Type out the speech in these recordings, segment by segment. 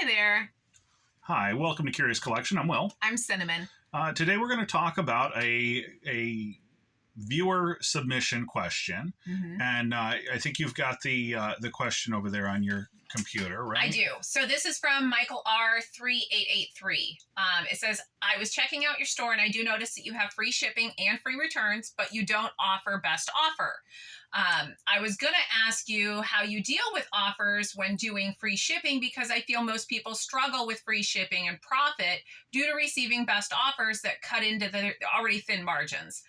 Hi there. Hi, welcome to Curious Collection. I'm Will. I'm Cinnamon. Today we're going to talk about a viewer submission question, and I think you've got the question over there on your computer, right? I do. So this is from Michael R3883. It says, I was checking out your store and I do notice that you have free shipping and free returns, but you don't offer best offer. I was going to ask you how you deal with offers when doing free shipping, because I feel most people struggle with free shipping and profit due to receiving best offers that cut into the already thin margins.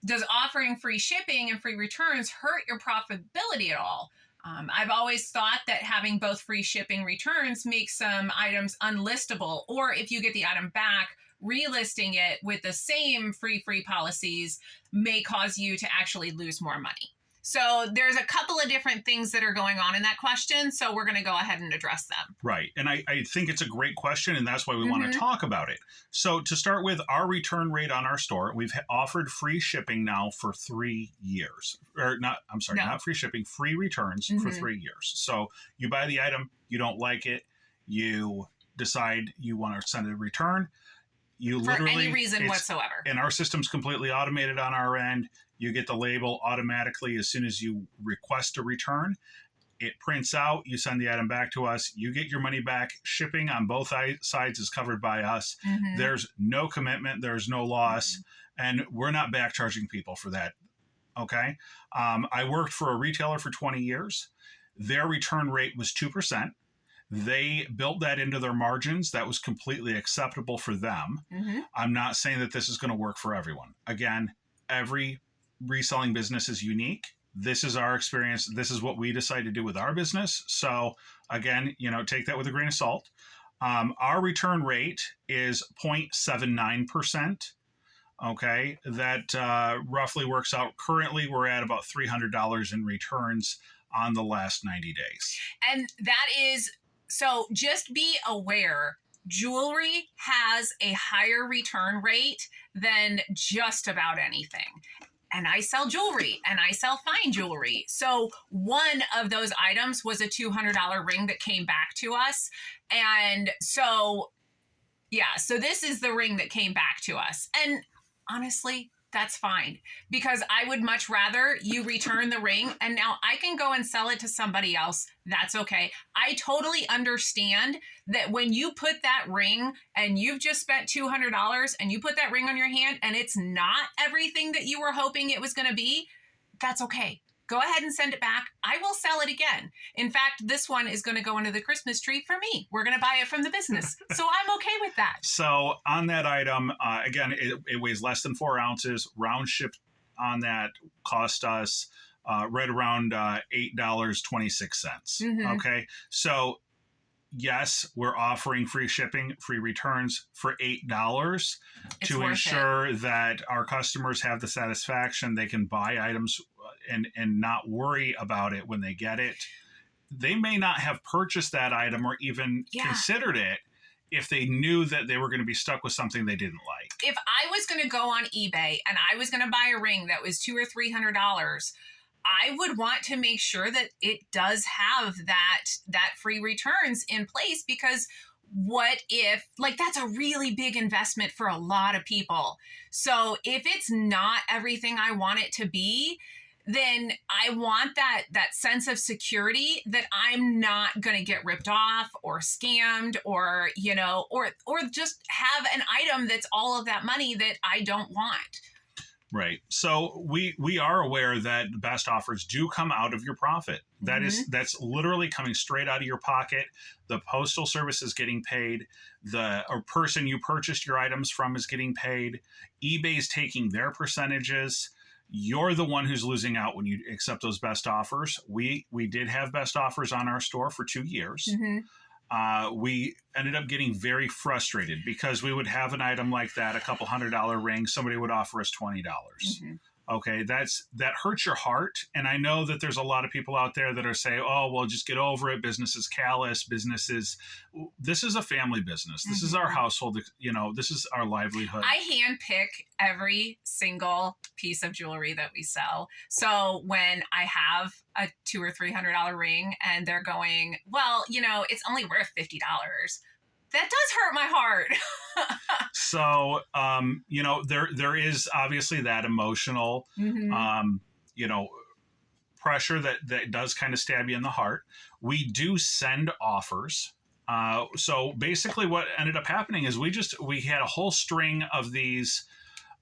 Does offering free shipping and free returns hurt your profitability at all? I've always thought that having both free shipping returns makes some items unlistable, or if you get the item back, relisting it with the same free policies may cause you to actually lose more money. So there's a couple of different things that are going on in that question, so we're going to go ahead and address them. Right. And I think it's a great question, and that's why we want to talk about it. So to start with, our return rate on our store, we've offered free shipping now for 3 years. Not free shipping, free returns for 3 years. So you buy the item, you don't like it, you decide you want to send a return. You for any reason whatsoever. And our system's completely automated on our end. You get the label automatically as soon as you request a return. It prints out, you send the item back to us, you get your money back. Shipping on both sides is covered by us. There's no commitment, there's no loss, and we're not back charging people for that. Okay? I worked for a retailer for 20 years. Their return rate was 2%. They built that into their margins. That was completely acceptable for them. I'm not saying that this is going to work for everyone. Again, every reselling business is unique. This is our experience. This is what we decided to do with our business. So again, take that with a grain of salt. Our return rate is 0.79%. Okay. That roughly works out. Currently, we're at about $300 in returns on the last 90 days. And that is, so just be aware, jewelry has a higher return rate than just about anything. And I sell jewelry and I sell fine jewelry. So one of those items was a $200 ring that came back to us. And so, so this is the ring that came back to us. And honestly, that's fine, because I would much rather you return the ring and now I can go and sell it to somebody else. That's okay. I totally understand that when you put that ring and you've just spent $200 and you put that ring on your hand and it's not everything that you were hoping it was going to be, that's okay. Go ahead and send it back. I will sell it again. In fact, this one is going to go under the Christmas tree for me. We're going to buy it from the business. So I'm okay with that. So on that item, again, it weighs less than 4 ounces. Round ship on that cost us right around $8.26. Okay. So yes, we're offering free shipping, free returns for $8 to ensure that our customers have the satisfaction they can buy items and not worry about it when they get it. They may not have purchased that item or even considered it if they knew that they were going to be stuck with something they didn't like. If I was going to go on eBay and I was going to buy a ring that was $200 or $300, I would want to make sure that it does have that free returns in place, because what if, that's a really big investment for a lot of people. So if it's not everything I want it to be, then I want that sense of security that I'm not going to get ripped off or scammed or just have an item that's all of that money that I don't want. Right. So we are aware that best offers do come out of your profit. That's literally coming straight out of your pocket. The postal service is getting paid. The person you purchased your items from is getting paid. eBay's taking their percentages. You're the one who's losing out when you accept those best offers. We did have best offers on our store for 2 years. We ended up getting very frustrated because we would have an item like that, a couple $100 ring. Somebody would offer us $20. Okay, that hurts your heart, and I know that there's a lot of people out there that are saying, "Oh, well, just get over it. Business is callous. This is a family business. This is our household. This is our livelihood." I handpick every single piece of jewelry that we sell. So when I have a $200 or $300 ring, and they're going, "Well, it's only worth $50." That does hurt my heart. So, there is obviously that emotional, pressure that does kind of stab you in the heart. We do send offers. So basically what ended up happening is we had a whole string of these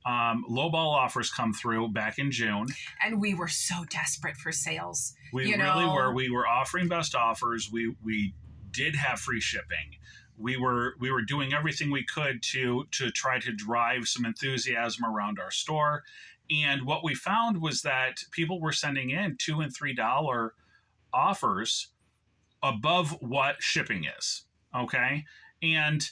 lowball offers come through back in June. And we were so desperate for sales. We really were. We were offering best offers. We did have free shipping. We were doing everything we could to try to drive some enthusiasm around our store. And what we found was that people were sending in $2 and $3 offers above what shipping is. Okay. And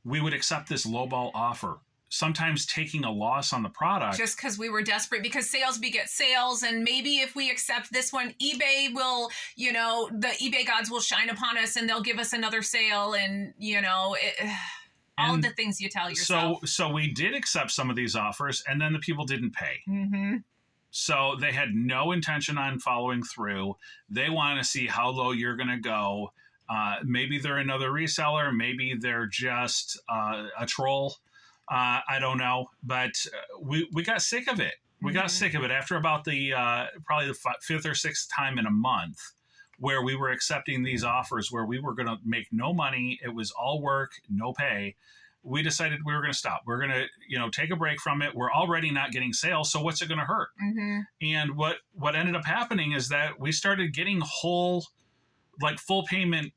we would accept this lowball offer, sometimes taking a loss on the product. Just because we were desperate, because sales beget sales. And maybe if we accept this one, eBay will, the eBay gods will shine upon us and they'll give us another sale. And, all of the things you tell yourself. So we did accept some of these offers, and then the people didn't pay. Mm-hmm. So they had no intention on following through. They want to see how low you're going to go. Maybe they're another reseller. Maybe they're just a troll. I don't know, but we got sick of it. We got sick of it after about the probably the fifth or sixth time in a month where we were accepting these offers where we were going to make no money. It was all work, no pay. We decided we were going to stop. We're going to, take a break from it. We're already not getting sales. So what's it going to hurt? Mm-hmm. And what ended up happening is that we started getting full payment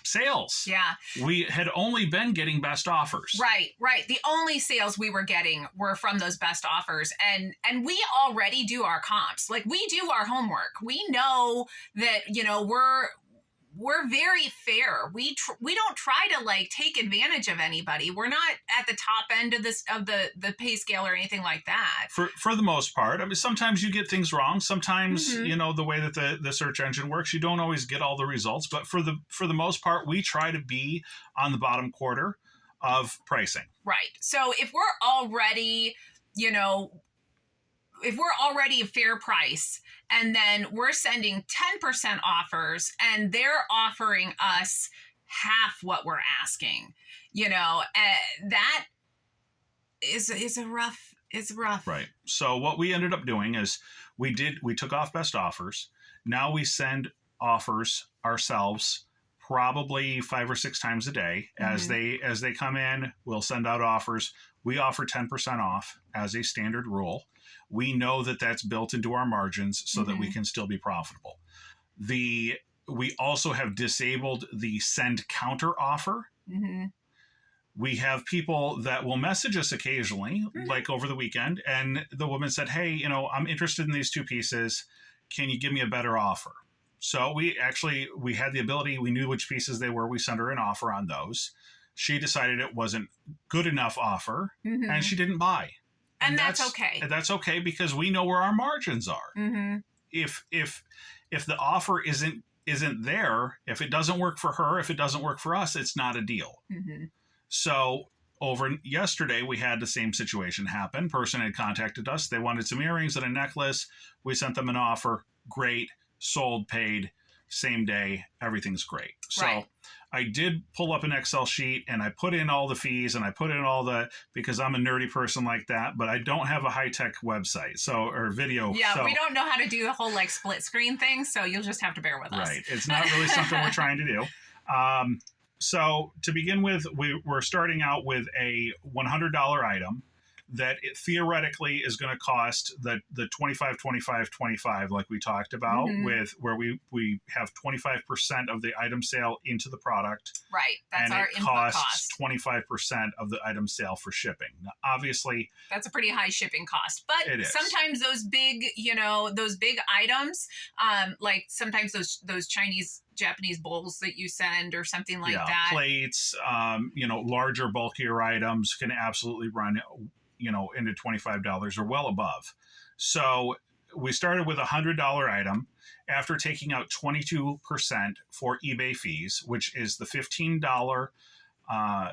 sales. Yeah. We had only been getting best offers. Right. The only sales we were getting were from those best offers. And we already do our comps. Like, we do our homework. We know that, we're very fair. We don't try to take advantage of anybody. We're not at the top end of the pay scale or anything like that. For the most part. I mean, sometimes you get things wrong. Sometimes, the way that the search engine works, you don't always get all the results. But for the most part, we try to be on the bottom quarter of pricing. Right. So if we're already, a fair price, and then we're sending 10% offers and they're offering us half what we're asking, that is rough. Right. So what we ended up doing is we took off best offers. Now we send offers ourselves probably 5 or 6 times a day. As they come in, we'll send out offers. We offer 10% off as a standard rule. We know that that's built into our margins so that we can still be profitable. We also have disabled the send counter offer. Mm-hmm. We have people that will message us occasionally, like over the weekend, and the woman said, "Hey, I'm interested in these 2 pieces. Can you give me a better offer?" So we had the ability. We knew which pieces they were. We sent her an offer on those. She decided it wasn't good enough offer, and she didn't buy. And that's okay. And that's okay because we know where our margins are. Mm-hmm. If the offer isn't there, if it doesn't work for her, if it doesn't work for us, it's not a deal. Mm-hmm. So over yesterday, we had the same situation happen. Person had contacted us. They wanted some earrings and a necklace. We sent them an offer. Great. Sold, paid, same day. Everything's great. So I did pull up an Excel sheet and I put in all the fees and I put in because I'm a nerdy person like that, but I don't have a high-tech website or video. Yeah, we don't know how to do the whole split screen thing, so you'll just have to bear with us. Right. It's not really something we're trying to do. So to begin with, we're starting out with a $100 item that it theoretically is going to cost the 25, 25, 25, like we talked about, with where we have 25% of the item sale into the product. Right. That's and our it input cost. 25% of the item sale for shipping. Now, obviously, that's a pretty high shipping cost. But sometimes those big items, like sometimes those Japanese bowls that you send or something like that. Plates, larger, bulkier items can absolutely run into $25 or well above. So we started with $100 item after taking out 22% for eBay fees, which is the $15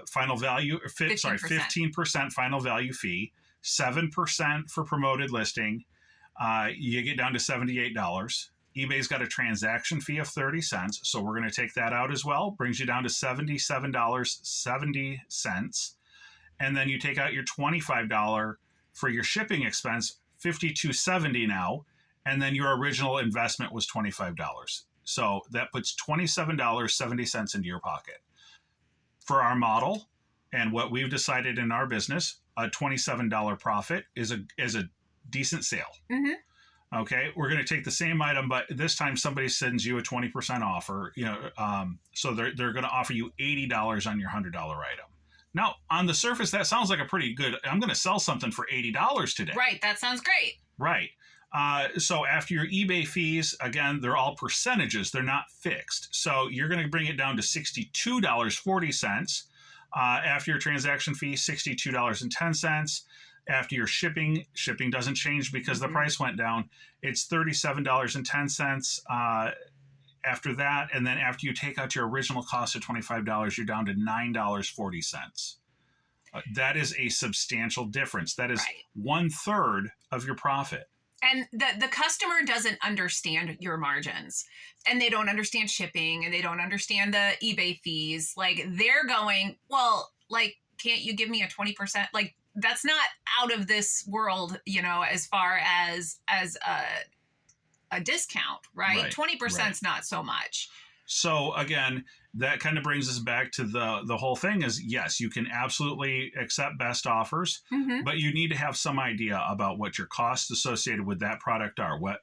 final value, 15% final value fee, 7% for promoted listing. You get down to $78. eBay's got a transaction fee of 30 cents. So we're going to take that out as well. Brings you down to $77.70. And then you take out your $25 for your shipping expense, $52.70 now. And then your original investment was $25. So that puts $27.70 into your pocket. For our model and what we've decided in our business, a $27 profit is a decent sale. Mm-hmm. Okay, we're going to take the same item, but this time somebody sends you a 20% offer. So they're going to offer you $80 on your $100 item. Now, on the surface, that sounds like a pretty good. I'm going to sell something for $80 today. Right, that sounds great. Right. So after your eBay fees, again, they're all percentages. They're not fixed. So you're going to bring it down to $62.40. After your transaction fee, $62.10. After your shipping doesn't change because the price went down. It's $37.10 after that. And then after you take out your original cost of $25, you're down to $9.40. That is a substantial difference. That is 1/3 of your profit. And the customer doesn't understand your margins, and they don't understand shipping, and they don't understand the eBay fees. Like, they're going, well, like, can't you give me a 20%? Like, that's not out of this world, as far as a discount, right? 20% is not so much. So again, that kind of brings us back to the whole thing is, yes, you can absolutely accept best offers, but you need to have some idea about what your costs associated with that product are. What,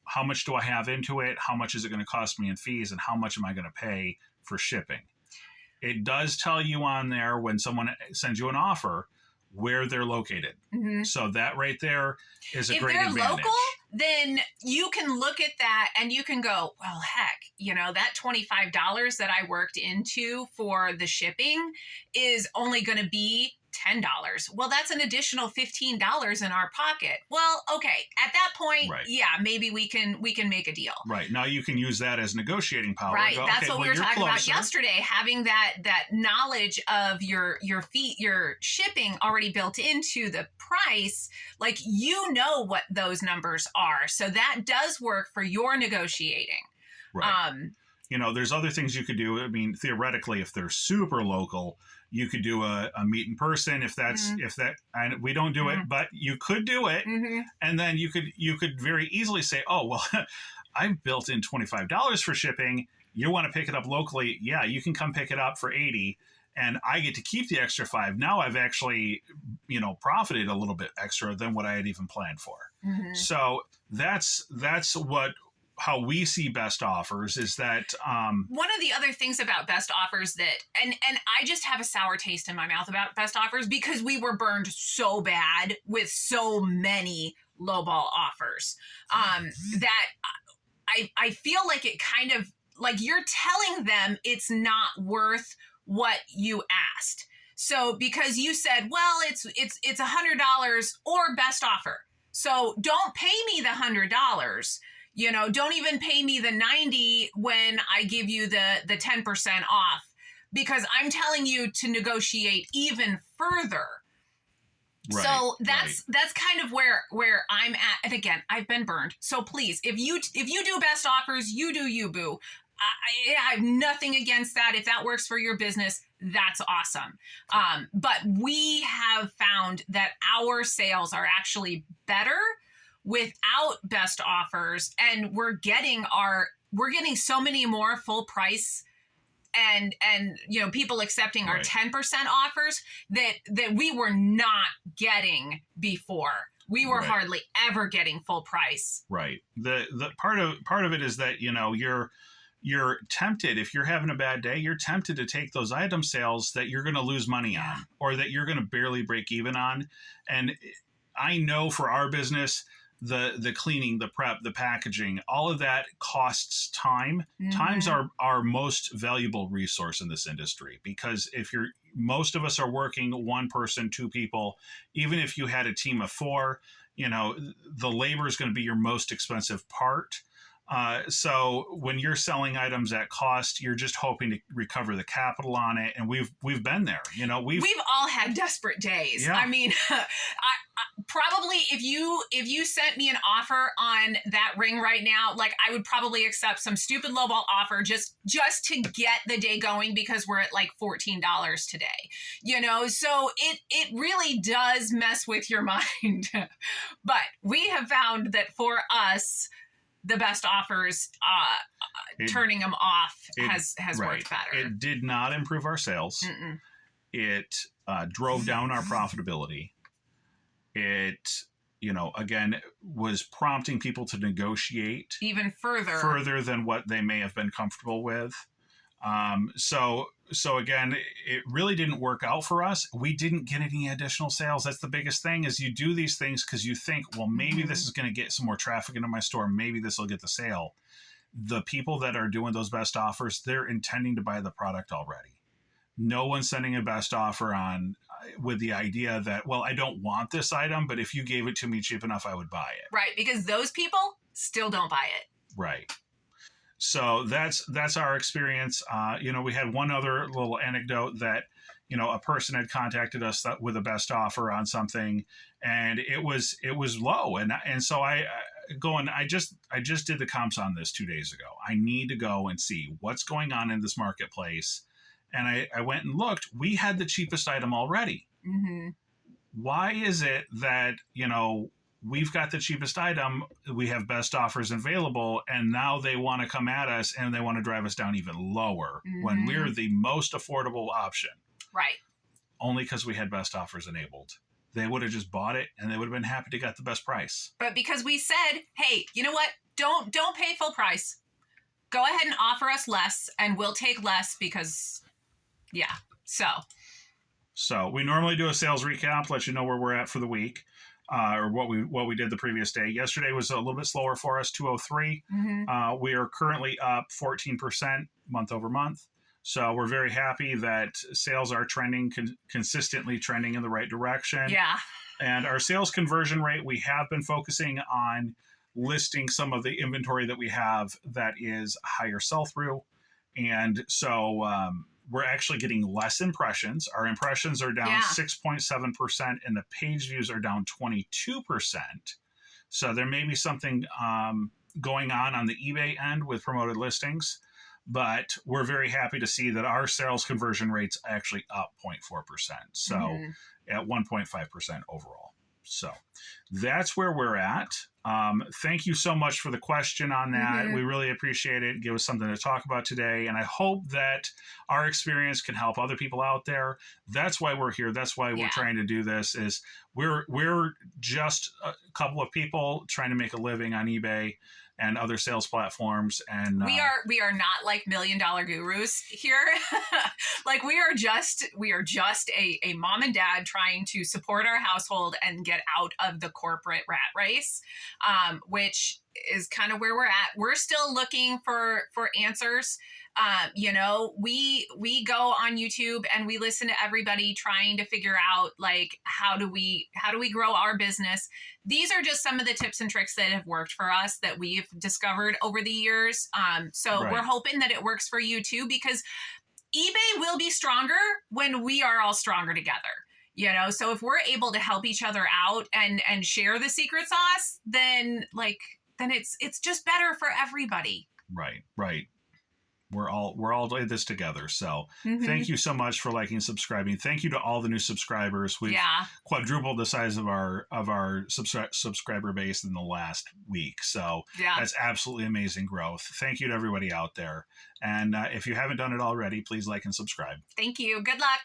how much do I have into it? How much is it going to cost me in fees? And how much am I going to pay for shipping? It does tell you on there when someone sends you an offer where they're located. So that right there is a great advantage. If they're local, then you can look at that and you can go, well, heck, that $25 that I worked into for the shipping is only going to be $10. Well, that's an additional $15 in our pocket. Well, okay, at that point, maybe we can make a deal. Right. Now you can use that as negotiating power. Right. That's what we were talking about yesterday, having that knowledge of your fee, your shipping already built into the price, like what those numbers are. So that does work for your negotiating. Right. There's other things you could do. I mean, theoretically, if they're super local, you could do a meet in person if and we don't do it, but you could do it. And then you could very easily say, oh, well, I've built in $25 for shipping. You want to pick it up locally. Yeah, you can come pick it up for $80 and I get to keep the extra $5. Now I've actually, profited a little bit extra than what I had even planned for. So that's how we see best offers is that one of the other things about best offers that and I just have a sour taste in my mouth about best offers because we were burned so bad with so many lowball offers that I feel like it kind of like you're telling them it's not worth what you asked. So because you said, well, it's $100 or best offer. So don't pay me the $100. Don't even pay me the $90 when I give you the 10% off because I'm telling you to negotiate even further. Right, so that's kind of where I'm at. And again, I've been burned. So please, if you do best offers, you do you, boo. I have nothing against that. If that works for your business, that's awesome. But we have found that our sales are actually better without best offers, and we're getting so many more full price and people accepting our 10% offers that we were not getting before. We were hardly ever getting full price. Right. The part of it is that you're tempted, if you're having a bad day, you're tempted to take those item sales that you're going to lose money on or that you're going to barely break even on. And I know for our business, the cleaning, the prep, the packaging, all of that costs time. Time's our most valuable resource in this industry because if most of us are working 1 person, 2 people. Even if you had a team of 4, the labor is going to be your most expensive part. So when you're selling items at cost, you're just hoping to recover the capital on it. And we've been there, we've all had desperate days. Yeah. I mean, I probably if you sent me an offer on that ring right now, like I would probably accept some stupid lowball offer just to get the day going, because we're at like $14 today, so it really does mess with your mind. But we have found that for us, the best offers, turning them off has worked better. It did not improve our sales. Mm-mm. It drove down our profitability. It, again, was prompting people to negotiate even further than what they may have been comfortable with. So again, it really didn't work out for us. We didn't get any additional sales. That's the biggest thing, is you do these things because you think, well, maybe this is going to get some more traffic into my store. Maybe this will get the sale. The people that are doing those best offers, they're intending to buy the product already. No one's sending a best offer on with the idea that, well, I don't want this item, but if you gave it to me cheap enough, I would buy it. Right, because those people still don't buy it. Right. So that's our experience. We had one other little anecdote that, a person had contacted us with a best offer on something, and it was low. And so I just did the comps on this 2 days ago. I need to go and see what's going on in this marketplace. And I went and looked. We had the cheapest item already. Mm-hmm. Why is it that, we've got the cheapest item, we have best offers available, and now they want to come at us and they want to drive us down even lower when we're the most affordable option? Right. Only because we had best offers enabled. They would have just bought it and they would have been happy to get the best price. But because we said, hey, you know what? Don't pay full price. Go ahead and offer us less and we'll take less because, yeah. So we normally do a sales recap, let you know where we're at for the week. Or what we did the previous day. Yesterday was a little bit slower for us, 203. Mm-hmm. We are currently up 14% month over month. So we're very happy that sales are trending, consistently trending in the right direction. Yeah. And our sales conversion rate, we have been focusing on listing some of the inventory that we have that is higher sell-through. And so we're actually getting less impressions. Our impressions are down 6.7%, and the page views are down 22%. So there may be something going on the eBay end with promoted listings, but we're very happy to see that our sales conversion rate's actually up 0.4%. So at 1.5% overall. So that's where we're at. Thank you so much for the question on that. We really appreciate it. Give us something to talk about today. And I hope that our experience can help other people out there. That's why we're here. That's why we're trying to do this. Is we're just a couple of people trying to make a living on eBay and other sales platforms. And we are not like $1 million gurus here. Like we are just a mom and dad trying to support our household and get out of the corporate rat race, which is kind of where we're at. We're still looking for answers. We go on YouTube and we listen to everybody trying to figure out like how do we grow our business. These are just some of the tips and tricks that have worked for us that we've discovered over the years. We're hoping that it works for you too, because eBay will be stronger when we are all stronger together. So if we're able to help each other out and share the secret sauce, then it's just better for everybody. Right. We're all in this together. So thank you so much for liking and subscribing. Thank you to all the new subscribers. We've quadrupled the size of our subscriber base in the last week. So that's absolutely amazing growth. Thank you to everybody out there. And if you haven't done it already, please like and subscribe. Thank you. Good luck.